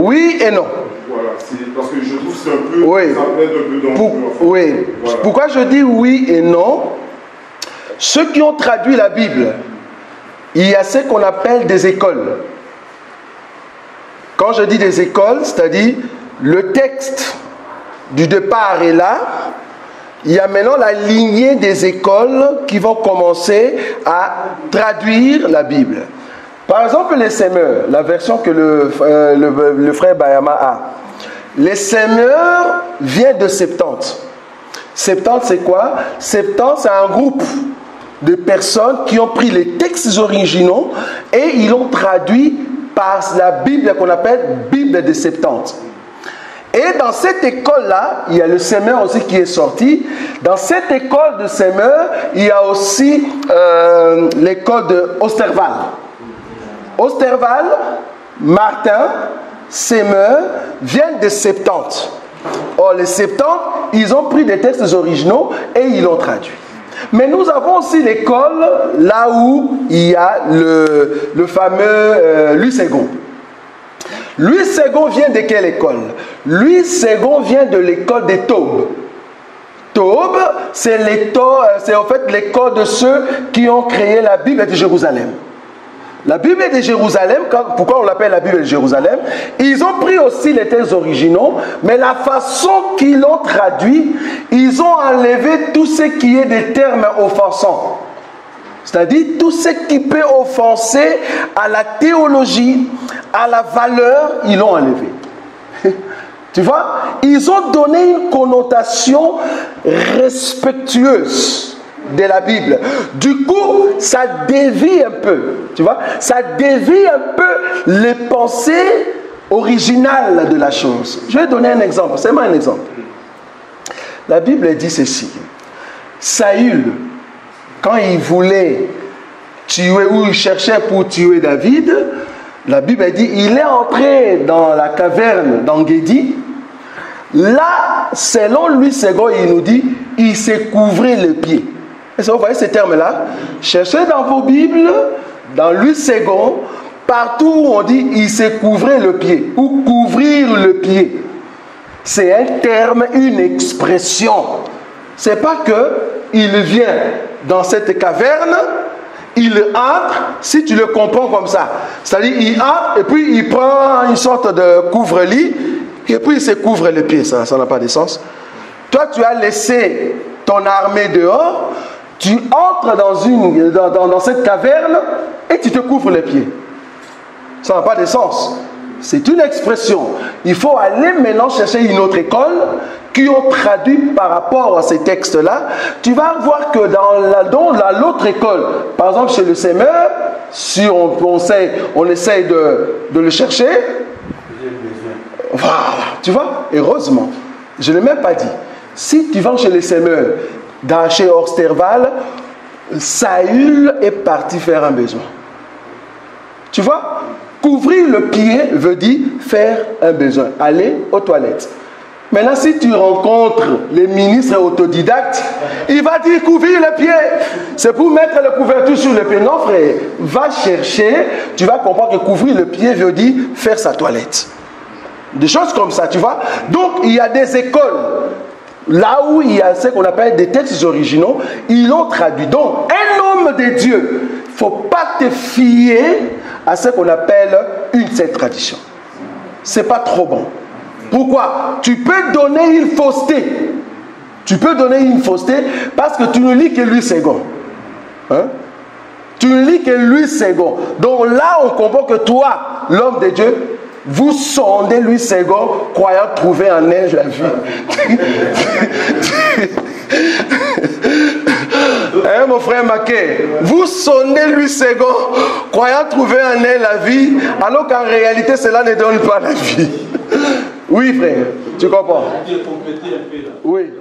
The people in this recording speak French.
Oui et non. Voilà, parce que je trouve que c'est un peu, oui. ça plaide un peu dangereux. Oui. Voilà. Pourquoi je dis oui et non? Ceux qui ont traduit la Bible, il y a ce qu'on appelle des écoles. Quand je dis des écoles, c'est-à-dire le texte du départ est là. Il y a maintenant la lignée des écoles qui vont commencer à traduire la Bible. Par exemple, les Semeurs, la version que le frère Bayama a. Les Semeurs viennent de Septante. Septante, c'est quoi? Septante, c'est un groupe de personnes qui ont pris les textes originaux et ils l'ont traduit par la Bible qu'on appelle Bible de Septante. Et dans cette école-là, il y a le Semeur aussi qui est sorti. Dans cette école de Semeur, il y a aussi l'école de Osterval. Osterval, Martin, Semeur viennent de Septante. Or, les Septante, ils ont pris des textes originaux et ils l'ont traduit. Mais nous avons aussi l'école là où il y a le fameux Louis II. Louis II vient de quelle école? Louis II vient de l'école des Taubes. Taubes, c'est en fait l'école de ceux qui ont créé la Bible de Jérusalem. La Bible de Jérusalem, pourquoi on l'appelle la Bible de Jérusalem? Ils ont pris aussi les textes originaux, mais la façon qu'ils l'ont traduit, ils ont enlevé tout ce qui est des termes offensants. C'est-à-dire tout ce qui peut offenser à la théologie, à la valeur, ils l'ont enlevé. Tu vois? Ils ont donné une connotation respectueuse de la Bible. Du coup, ça dévie un peu. Tu vois? Ça dévie un peu les pensées originales de la chose. Je vais donner un exemple. C'est moi un exemple. La Bible dit ceci. Saül, quand il voulait tuer ou il cherchait pour tuer David, la Bible dit il est entré dans la caverne d'Engedi. Là, selon Louis II, il nous dit il s'est couvré les pieds. Est-ce que vous voyez ces termes-là? Cherchez dans vos Bibles, dans Louis II, partout où on dit il s'est couvré le pied ou couvrir le pied. C'est un terme, une expression. C'est pas que il vient dans cette caverne, il entre, si tu le comprends comme ça. C'est-à-dire, il entre et puis il prend une sorte de couvre-lit et puis il se couvre les pieds. Ça n'a pas de sens. Toi, tu as laissé ton armée dehors, tu entres dans cette caverne et tu te couvres les pieds. Ça n'a pas de sens. C'est une expression. Il faut aller maintenant chercher une autre école qui ont traduit par rapport à ces textes-là. Tu vas voir que dans l'autre école, par exemple chez le Semeur, si on essaye de le chercher, voilà, tu vois, heureusement, je ne l'ai même pas dit. Si tu vas chez les Semeurs, chez Osterval, Saül est parti faire un besoin. Tu vois? Couvrir le pied veut dire faire un besoin, aller aux toilettes. Maintenant, si tu rencontres les ministres autodidactes, il va dire couvrir le pied. C'est pour mettre la couverture sur le pied. Non, frère, va chercher, tu vas comprendre que couvrir le pied veut dire faire sa toilette. Des choses comme ça, tu vois. Donc, il y a des écoles, là où il y a ce qu'on appelle des textes originaux, ils l'ont traduit. Donc, un homme de Dieu, il ne faut pas te fier à ce qu'on appelle une seule tradition. Ce n'est pas trop bon. Pourquoi? Tu peux donner une fausseté. Tu peux donner une fausseté parce que tu ne lis que Louis II. Hein? Tu ne lis que Louis II. Donc là, on comprend que toi, l'homme de Dieu, vous sondez Louis II, croyant trouver en elle la vie. Hein, mon frère Maquet, vous sondez Louis II, croyant trouver en elle la vie, alors qu'en réalité, cela ne donne pas la vie. Oui, frère, tu comprends? Oui.